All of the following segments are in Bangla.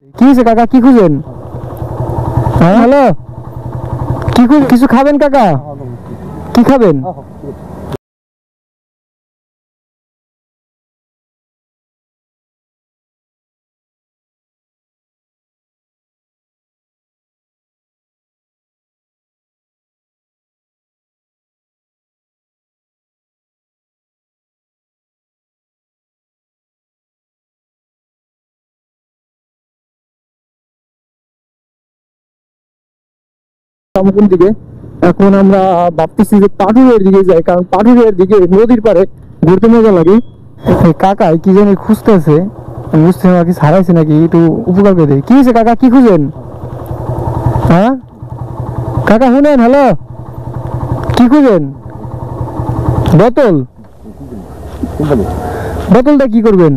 কি হয়েছে কাকা, কি খুঁজেন? হ্যাঁ হ্যালো, কিছু খাবেন কাকা? কি খাবেন? কোন দিকে? এখন আমরা ভাবতেছি যে পাটুরের দিকে যাই, কারণ পাটুরের দিকে নদীর পাড়ে ঘুরতে মজা লাগে। এই কাকা কি জানি খুঁজতেছে, বুঝতে নাকি হারাইছে নাকি, একটু উপকার করে দেয়। কি হয়েছে কাকা, কি খুঁজেন? হ্যাঁ কাকা শুনেন, হ্যালো, কি খুঁজেন? বোতল? বোতলটা কি করবেন?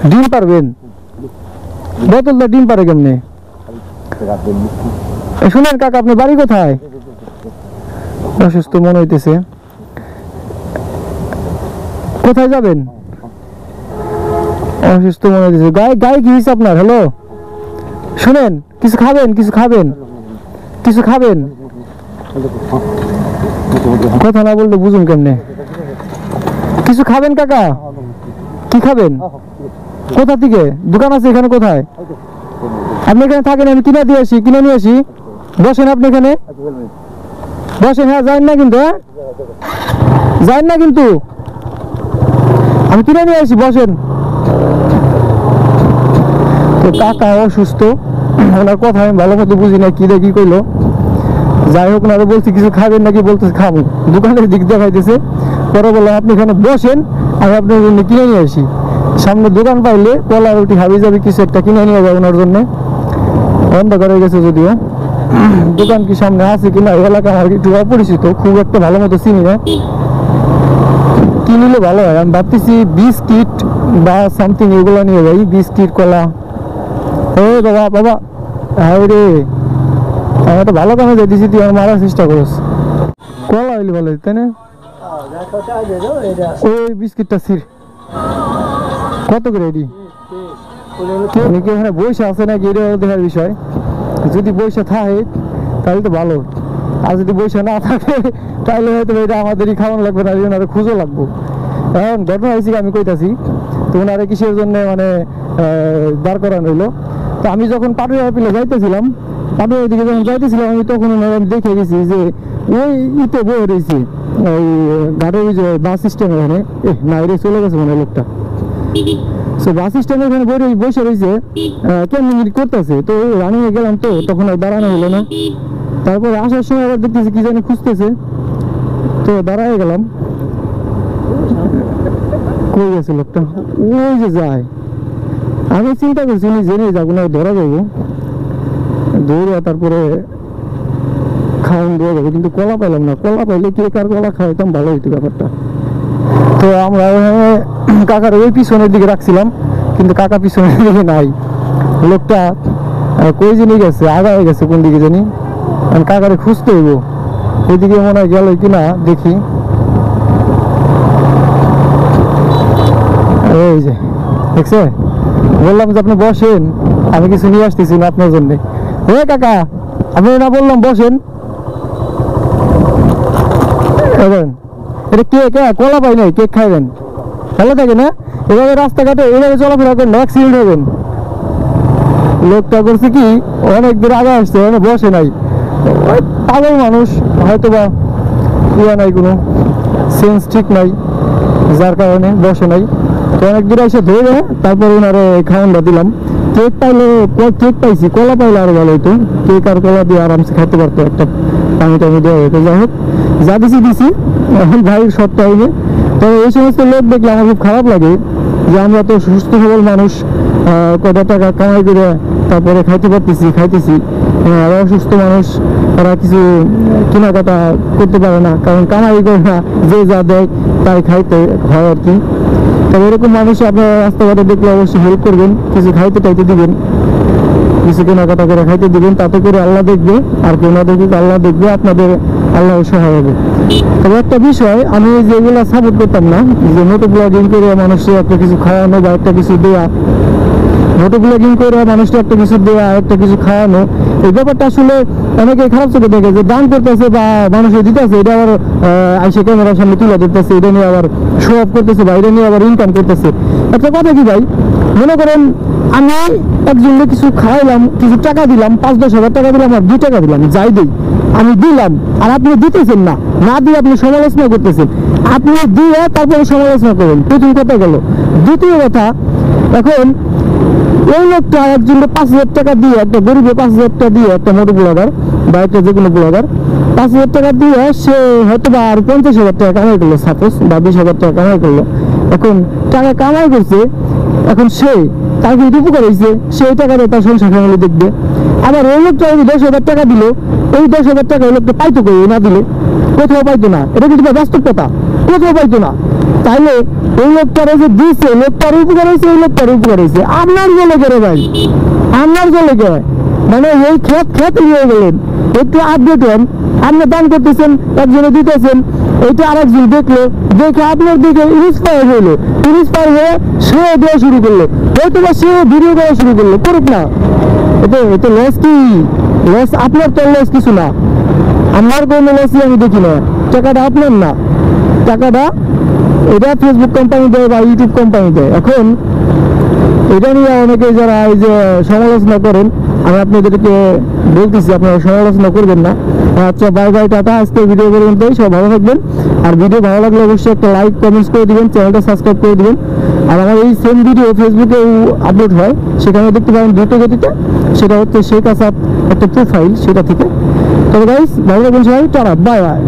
ডিম পারবেন? বোতলটা ডিম পারে কেমনে? শুনেন কাকা, আপনার বাড়ি কোথায়? অসুস্থ মনে হইতেছে, কোথায় যাবেন? অসুস্থ মনে হইতেছে, গায়ে গায়ে কি হয়েছে আপনার? হ্যালো শুনেন, কিছু খাবেন? কিছু খাবেন? কিছু খাবেন? কথা না বললে বুঝুন কেমনে? কিছু খাবেন কাকা? কি খাবেন? কোথা থেকে দোকান আছে এখানে? কোথায় আপনি? এখানে থাকেন, আমি কিনে দিয়ে আসি, কিনে নিয়ে আসি। বসেন আপনি এখানে, বসেন। হ্যাঁ যান না কিন্তু, হ্যাঁ যান না কিন্তু, আমি কিনে নিয়ে আসি, বসেন। তো কাকা অসুস্থ, ওনার কথা আমি ভালো মতো বুঝি না, কি রে কি কইলো। যাই হোক, ওনারা বলছি কিছু খাবেন নাকি, বলতেছে খাবো। দোকানের দিক দেখাইতেছে, পরে বললাম আপনি এখানে বসেন, আমি আপনার জন্য কিনে নিয়ে আসি। সামনে দোকান পাইলে কলা রুটি হাবি যাবি কিছু একটা কিনে নিয়ে যাবে ওনার জন্য। বন্ধ করে গেছে যদিও, দোকান কি সামনে আছে কিনা এলাকা আমার একটু অপরিচিত, খুব একটা ভালো মতো চিনি না। কি নিলে ভালো হয় আমি ভাবতেছি, বিস্কিট বা সামথিং এগুলো নিয়ে যাই, বিস্কিট কলা। ও বাবা বাবা, হ্যাঁ রে, আমি একটা ভালো কামে যাইতেছি, তুই আমার মারার চেষ্টা করিস। কলা হইলে ভালো তাই না? ওই বিস্কিটটা ছিড়, কত করে এডি? নাকি ওখানে বৈশা আছে নাকি, এটা দেখার বিষয়। যদি বৈশা থাকে তাহলে তো ভালো, আর যদি বৈশা না থাকে তাহলে হয়তো এটা আমাদেরই খাওয়ানো লাগবে না, ওনারা খুঁজো লাগবো। এখন ঘটনা হয়েছে আমি কইতাছি, তো ওনারা কিসের জন্য মানে দাঁড় করানো হইলো। তো আমি যখন পাটুরিয়া পিলে যাইতেছিলাম, পাটুরিয়ার দিকে যখন যাইতেছিলাম, আমি তখন ওনারা দেখে গেছি যে ওই ইতে বয়ে রয়েছে, ওই ঘাটের ওই যে বাস স্ট্যান্ড, ওখানে না এটা চলে গেছে মানে লোকটা। সো বাস স্ট্যান্ডের ওখানে বসে রয়েছে, কেমন করতেছে। তো রানিং এ গেলাম, তো তখন আর দাঁড়ানো হলো না। তারপরে আসার সময় আবার দেখতেছি কি জানি খুঁজতেছে, তো দাঁড়ায় গেলাম। কই গেছে লোকটা? ওই যে যায়, আমি চিন্তা করছি উনি জেনে যাবো না, ধরা যাবো, দৌড়া তারপরে খাওয়ান দেওয়া যাবে। কিন্তু কলা পাইলাম না, কলা পাইলে কে কার কলা খাওয়াইতাম, ভালো হইতো ব্যাপারটা। তো আমরা কাকার ওই পিছনের দিকে রাখছিলাম, কিন্তু কাকা পিছনের দিকে নাই। লোকটা কই জানি গেছে, আগায় গেছে কোন দিকে জানি, কাকারে খুঁজতে হইব। ওইদিকে মনে হয় গেল কিনা দেখি। এই যে দেখছে, বললাম যে আপনি বসেন, আমি কিছু নিয়ে আসতেছি না আপনার জন্য। হে কাকা, আপনি না বললাম বসেন। এটা কেক, কলা পাই নাই, কেক খাইবেন, ভালো থাকে না? এভাবে রাস্তাঘাটে এভাবে চলাফেরা করেন, অ্যাক্সিডেন্ট হবেন। লোকটা করছে কি, অনেক দূর আগে আসছে, মানে বসে নাই। পাগল মানুষ, হয়তো বা ইয়া নাই, কোনো সেন্স ঠিক নাই, যার কারণে বসে নাই। তো অনেক দূরে এসে ধরে তারপরে ওনারে খাওয়ানটা দিলাম। কেক পাইলে, কেক পাইছি, কলা পাইলে আরো ভালো হইতো। কেক আর কলা দিয়ে আরামসে খাইতে পারতো, একটা পানি টানি দেওয়া হইতো। যাই হোক, যা দিছি দিছি, এখন ভাইয়ের সবটা হইবে। তবে এই সমস্ত লোক দেখলে আমার খুব খারাপ লাগে, যে আমরা তো সুস্থ সবল মানুষ, কয়টা টাকা কামাই করে তারপরে খাইতেছি, আর অসুস্থ মানুষ, তারা কিছু কেনাকাটা করতে পারে না, কারণ কামাই করে না, যে যা দেয় তাই খাইতে হয় আর কি। তবে এরকম মানুষ আপনারা রাস্তাঘাটে দেখলে অবশ্যই হেল্প করবেন, কিছু খাইতে টাইতে দিবেন, কিছু কেনাকাটা করে খাইতে দিবেন, তাতে করে আল্লাহ দেখবে। আর কেউ না দেখবে, আল্লাহ দেখবে, আপনাদের আল্লাহ সহায় হবে। তবে একটা বিষয়, আমি যেগুলো সাপোর্ট করতাম না, যে মোটো ব্লগিং করে মানুষের একটা কিছু খাওয়ানো বা একটা কিছু দেওয়া, মোটো ব্লগিং করে মানুষটা একটা কিছু দেওয়া, একটা কিছু খাওয়ানো, এই ব্যাপারটা আসলে অনেকে খারাপ চোখে দেখে যে দান করতেছে বা মানুষের দিতেছে, এটা আবার আইসে ক্যামেরার সামনে তুলে ধরতেছে, এটা নিয়ে আবার শো অফ করতেছে বা এটা নিয়ে আবার ইনকাম করতেছে। একটা কথা কি ভাই, মনে করেন আমি একজনকে কিছু খাওয়াইলাম, কিছু টাকা দিলাম, 5-10 হাজার টাকা দিলাম আর 2 টাকা দিলাম, যাই দিই আমি দিলাম, আর আপনি দিতেছেন না, না দিয়ে আপনি সমালোচনা করতেছেন। আপনি দিয়ে তারপরে সমালোচনা করেন, প্রথম কথা গেল। দ্বিতীয় কথা, এখন ওই লোকটা একজনকে 5,000 টাকা দিয়ে, একটা গরিবে 5,000 টাকা দিয়ে, একটা মোটো ব্লগার বা একটা যে কোনো ব্লগার 5,000 টাকা দিয়ে সে হয়তো বা আর 50,000 টাকা কামাই করলো সাপোজ, বা 20,000 টাকা কামাই করলো। এখন টাকা কামাই করছে, এখন সে তার কিন্তু উপকার হয়েছে, সেই টাকাটা তার সংসার ফ্যামিলি দেখবে। আবার ওই লোকটা 10,000 টাকা দিল, এই 10,000 টাকা ওই লোকটা পাইতো কই? না দিলে কোথাও পাইতো না, এটা কিন্তু বাস্তব কথা, কোথাও পাইতো না। তাইলে ওই লোকটার যে দিয়েছে, লোকটার উপকার হয়েছে, ওই লোকটার উপকার হয়েছে। আপনার জলে করে ভাই, আপনার জলে করে, মানে এই খেতে নিয়ে গেলেন, একটু আপডেট হন। আপনি দান করতেছেন, একজনে দিতেছেন, এইটা আরেকজন দেখলো, দেখে আপনার দিকে ইন্সপায়ার হইলো, ইন্সপায়ার হয়ে সে দেওয়া শুরু করলো, হয়তো বা সে ভিডিও করা শুরু করলো, করুক না। এতে লস কি? লস আপনার, তো লস কিছু না, আমার কোনো লসই আমি দেখি না। টাকাটা আপনার না, টাকাটা এটা ফেসবুক কোম্পানি দেয় বা ইউটিউব কোম্পানি দেয়। এখন এটা নিয়ে অনেকে যারা এই যে সমালোচনা করেন, আমি আপনাদেরকে বলতেছি আপনারা সমালোচনা করবেন না। আচ্ছা, বাই বাই, টাটা। আজকে ভিডিও পর্যন্ত, সব ভালো থাকবেন। আর ভিডিও ভালো লাগলে অবশ্যই একটা লাইক কমেন্টস করে দিবেন, চ্যানেলটা সাবস্ক্রাইব করে দিবেন। আর আমার এই সেম ভিডিও ফেসবুকেও আপলোড হয়, সেখানে দেখতে পাবেন দ্রুত গতিতে, সেটা হচ্ছে শেখ আসাদ একটা প্রোফাইল, সেটা থেকে। তবে গাইস ভালো থাকবেন সবাই, টাটা, বাই বাই।